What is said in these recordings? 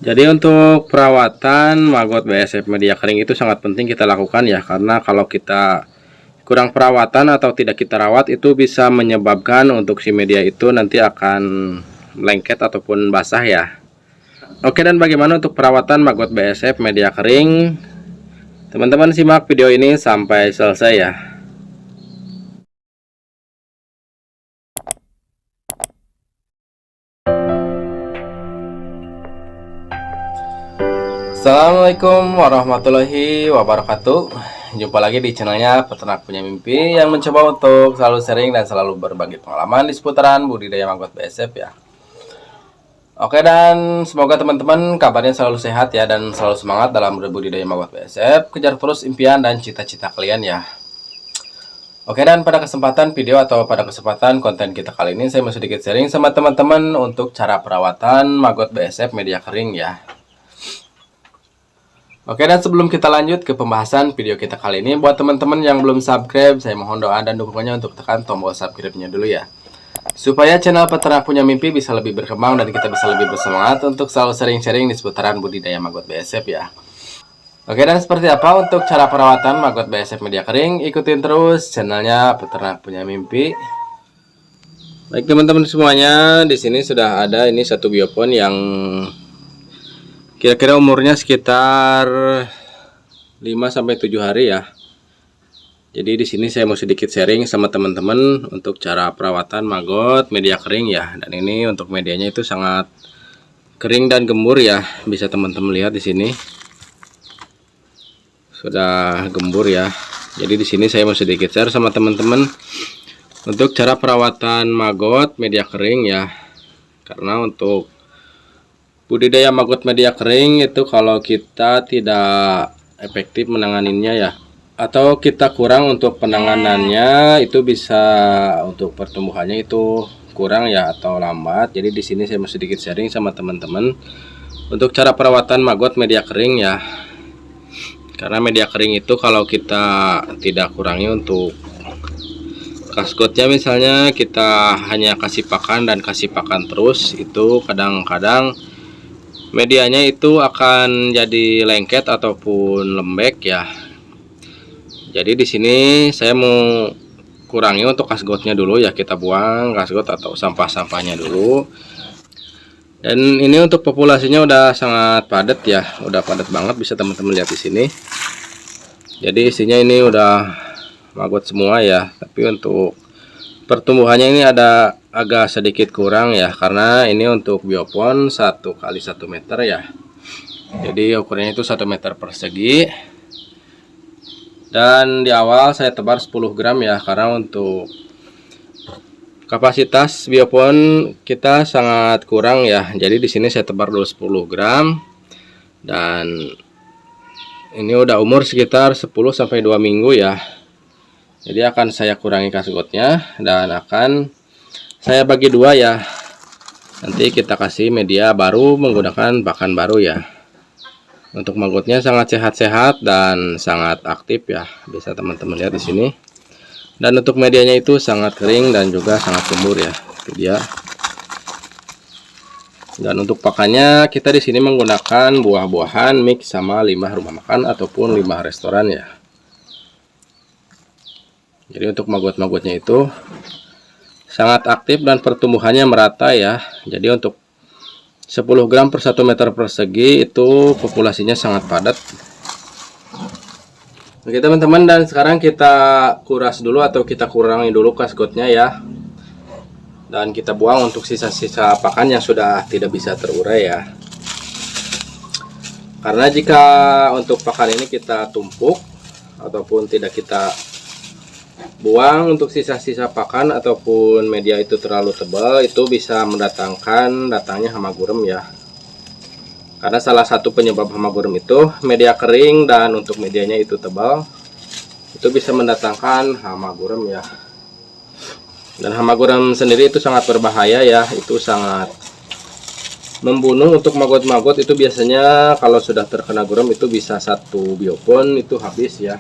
Jadi untuk perawatan maggot BSF media kering itu sangat penting kita lakukan ya, karena kalau kita kurang perawatan atau tidak kita rawat itu bisa menyebabkan untuk si media itu nanti akan lengket ataupun basah ya. Oke, dan bagaimana untuk perawatan maggot BSF media kering? Teman-teman simak video ini sampai selesai ya. Assalamualaikum warahmatullahi wabarakatuh. Jumpa lagi di channelnya Peternak Punya Mimpi, yang mencoba untuk selalu sharing dan selalu berbagi pengalaman di seputaran budidaya maggot BSF ya. Oke, dan semoga teman-teman kabarnya selalu sehat ya, dan selalu semangat dalam berbudidaya maggot BSF. Kejar terus impian dan cita-cita kalian ya. Oke, dan pada kesempatan video atau pada kesempatan konten kita kali ini, saya mau sedikit sharing sama teman-teman untuk cara perawatan maggot BSF media kering ya. Oke, dan sebelum kita lanjut ke pembahasan video kita kali ini, buat teman-teman yang belum subscribe, saya mohon doa dan dukungannya untuk tekan tombol subscribe-nya dulu ya, supaya channel Peternak Punya Mimpi bisa lebih berkembang dan kita bisa lebih bersemangat untuk selalu sharing-sharing di seputaran budidaya maggot BSF ya. Oke, dan seperti apa untuk cara perawatan maggot BSF media kering? Ikutin terus channelnya Peternak Punya Mimpi. Baik teman-teman semuanya, di sini sudah ada ini satu biopon yang kira-kira umurnya sekitar 5-7 hari ya. Jadi di sini saya mau sedikit sharing sama teman-teman untuk cara perawatan maggot media kering ya. Dan ini untuk medianya itu sangat kering dan gembur ya. Bisa teman-teman lihat di sini. Sudah gembur ya. Jadi di sini saya mau sedikit share sama teman-teman untuk cara perawatan maggot media kering ya. Karena untuk budidaya maggot media kering itu kalau kita tidak efektif menanganinya ya, atau kita kurang untuk penanganannya, itu bisa untuk pertumbuhannya itu kurang ya atau lambat. Jadi di sini saya mau sedikit sharing sama teman-teman untuk cara perawatan maggot media kering ya. Karena media kering itu kalau kita tidak kurangi untuk kasgotnya, misalnya kita hanya kasih pakan dan kasih pakan terus, itu kadang-kadang medianya itu akan jadi lengket ataupun lembek ya. Jadi di sini saya mau kurangi untuk kasgotnya dulu ya, kita buang kasgot atau sampah-sampahnya dulu. Dan ini untuk populasinya udah sangat padat ya, udah padat banget, bisa teman-teman lihat di sini. Jadi isinya ini udah maggot semua ya, tapi untuk pertumbuhannya ini ada agak sedikit kurang ya, karena ini untuk biopon 1 kali 1 meter ya. Jadi ukurannya itu 1 meter persegi. Dan di awal saya tebar 10 gram ya, karena untuk kapasitas biopon kita sangat kurang ya. Jadi di sini saya tebar dulu 10 gram. Dan ini udah umur sekitar 10-2 minggu ya. Jadi akan saya kurangi kasgotnya dan akan saya bagi dua ya. Nanti kita kasih media baru menggunakan pakan baru ya. Untuk maggotnya sangat sehat-sehat dan sangat aktif ya. Bisa teman-teman lihat di sini. Dan untuk medianya itu sangat kering dan juga sangat gembur ya. Itu dia. Dan untuk pakannya kita di sini menggunakan buah-buahan mix sama limbah rumah makan ataupun limbah restoran ya. Jadi untuk maggot-maggotnya itu sangat aktif dan pertumbuhannya merata ya. Jadi untuk 10 gram per 1 meter persegi itu populasinya sangat padat. Oke teman-teman, dan sekarang kita kuras dulu atau kita kurangi dulu kasgotnya ya. Dan kita buang untuk sisa-sisa pakan yang sudah tidak bisa terurai ya. Karena jika untuk pakan ini kita tumpuk ataupun tidak kita buang untuk sisa-sisa pakan ataupun media itu terlalu tebal, itu bisa mendatangkan datangnya hama gurem ya. Karena salah satu penyebab hama gurem itu media kering, dan untuk medianya itu tebal, itu bisa mendatangkan hama gurem ya. Dan hama gurem sendiri itu sangat berbahaya ya, itu sangat membunuh untuk maggot-maggot. Itu biasanya kalau sudah terkena gurem itu bisa 1 biopon itu habis ya.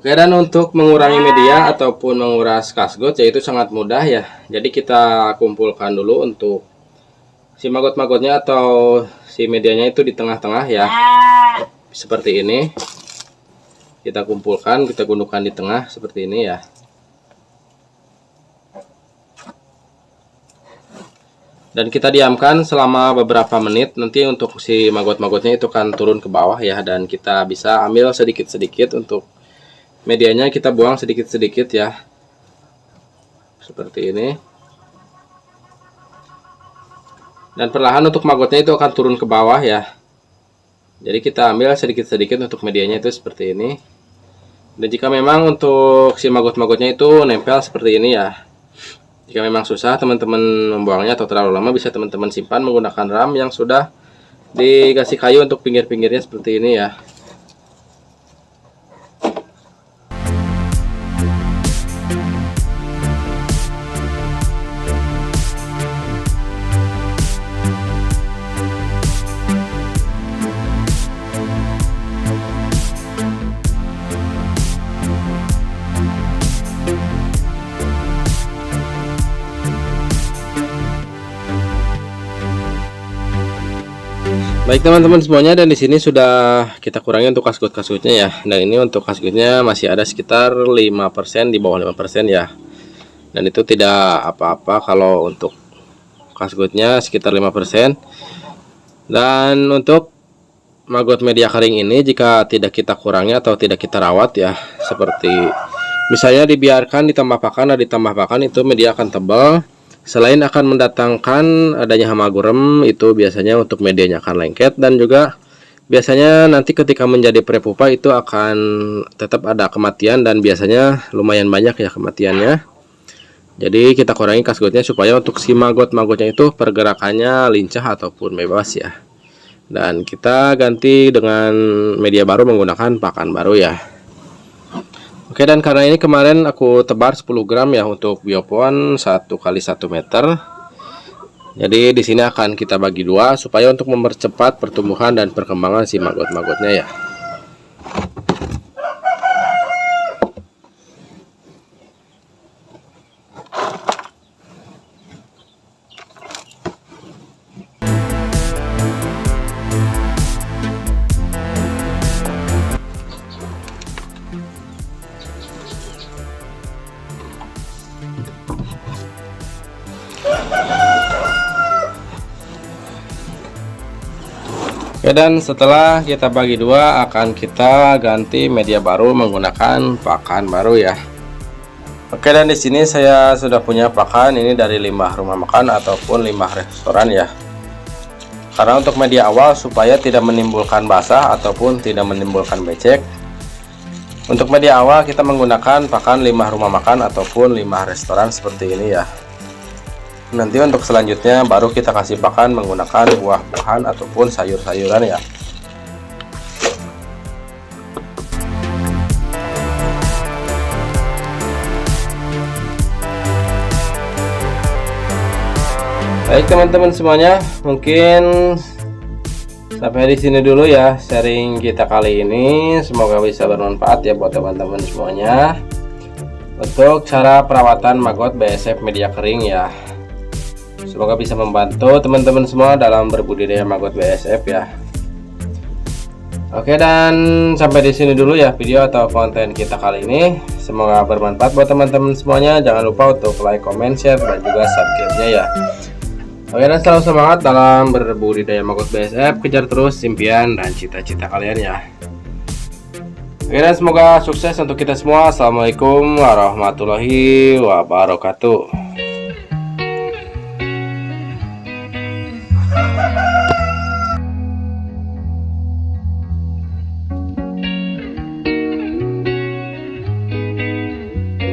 Oke, dan untuk mengurangi media ataupun menguras kasgot yaitu sangat mudah ya. Jadi kita kumpulkan dulu untuk si maggot-maggotnya atau si medianya itu di tengah-tengah ya. Seperti ini. Kita kumpulkan, kita gundukan di tengah seperti ini ya. Dan kita diamkan selama beberapa menit. Nanti untuk si maggot-maggotnya itu akan turun ke bawah ya. Dan kita bisa ambil sedikit-sedikit untuk medianya, kita buang sedikit-sedikit ya. Seperti ini. Dan perlahan untuk maggotnya itu akan turun ke bawah ya. Jadi kita ambil sedikit-sedikit untuk medianya itu seperti ini. Dan jika memang untuk si maggot-maggotnya itu nempel seperti ini ya. Jika memang susah teman-teman membuangnya atau terlalu lama, bisa teman-teman simpan menggunakan ram yang sudah dikasih kayu untuk pinggir-pinggirnya seperti ini ya. Baik teman-teman semuanya, dan di sini sudah kita kurangi untuk kasgut-kasgutnya ya. Dan ini untuk kasgutnya masih ada sekitar 5%, di bawah 5% ya. Dan itu tidak apa-apa kalau untuk kasgutnya sekitar 5%. Dan untuk maggot media kering ini jika tidak kita kurangi atau tidak kita rawat ya, seperti misalnya dibiarkan ditambah pakan itu media akan tebal. Selain akan mendatangkan adanya hama gurem, itu biasanya untuk medianya akan lengket, dan juga biasanya nanti ketika menjadi prepupa itu akan tetap ada kematian, dan biasanya lumayan banyak ya kematiannya. Jadi kita kurangi kasgotnya supaya untuk si maggot-maggotnya itu pergerakannya lincah ataupun bebas ya. Dan kita ganti dengan media baru menggunakan pakan baru ya. Oke, dan karena ini kemarin aku tebar 10 gram ya untuk biopon 1 kali 1 meter. Jadi di sini akan kita bagi dua supaya untuk mempercepat pertumbuhan dan perkembangan si maggot-maggotnya ya. Oke, dan setelah kita bagi dua akan kita ganti media baru menggunakan pakan baru ya. Oke, dan di sini saya sudah punya pakan ini dari limbah rumah makan ataupun limbah restoran ya. Karena untuk media awal supaya tidak menimbulkan basah ataupun tidak menimbulkan becek. Untuk media awal kita menggunakan pakan limbah rumah makan ataupun limbah restoran seperti ini ya. Nanti untuk selanjutnya baru kita kasih pakan menggunakan buah-buahan ataupun sayur-sayuran ya. Baik teman-teman semuanya, mungkin sampai di sini dulu ya sharing kita kali ini. Semoga bisa bermanfaat ya buat teman-teman semuanya untuk cara perawatan maggot BSF media kering ya. Semoga bisa membantu teman-teman semua dalam berbudidaya maggot BSF ya. Oke, dan sampai di sini dulu ya video atau konten kita kali ini. Semoga bermanfaat buat teman-teman semuanya. Jangan lupa untuk like, comment, share, dan juga subscribe-nya ya. Oke, dan selalu semangat dalam berbudidaya maggot BSF. Kejar terus impian dan cita-cita kalian ya. Oke, dan semoga sukses untuk kita semua. Assalamualaikum warahmatullahi wabarakatuh.